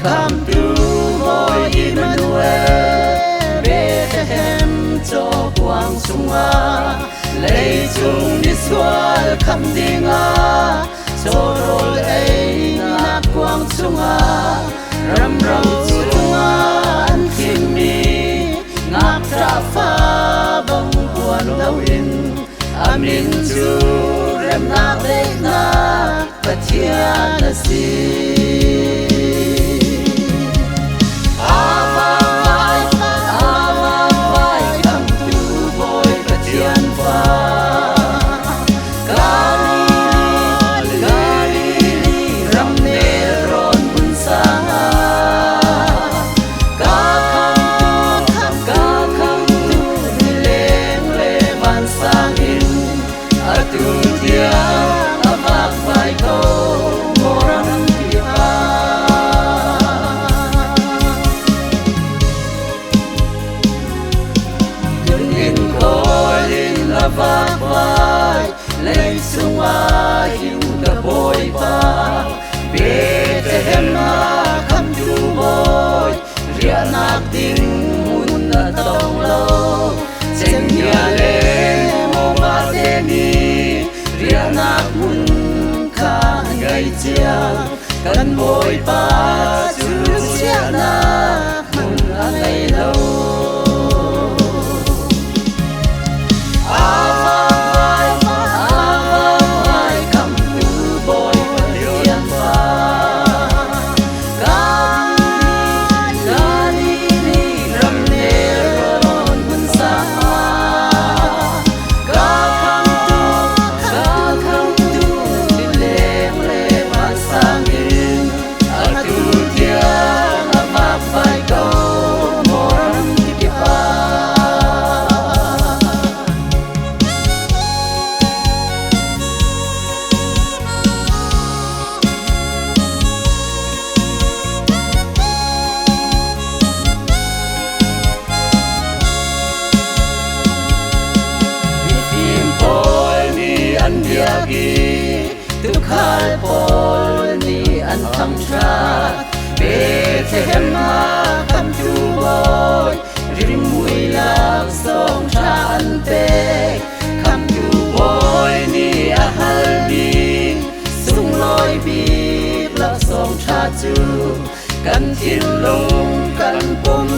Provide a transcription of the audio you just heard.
Come to boy Emmanuel Bethlehem cho quang sunga lấy chung đi xuân khăm dinga cho rồi ấy na quang sunga ram ram sunga an thiên mi ngạc ra pha bông buồn lâu in amin chu rem na ve na patiana si vác vai lấy sung hiu cả bồi ba Bethlehem na khăm du bồi ria nak ding mun na tong lo chen nhà le mo ma te ni ria nak mun kha ngai chia kan bồi ba chu chia na mun ngai lo tu khai Paul ni an thăng tra Bethlehem ma khăm chu boy rim mui lạc song tra an pe khăm chu boy ni a hal bi sung loi bi lạc song tra chu kan thiên long kan pom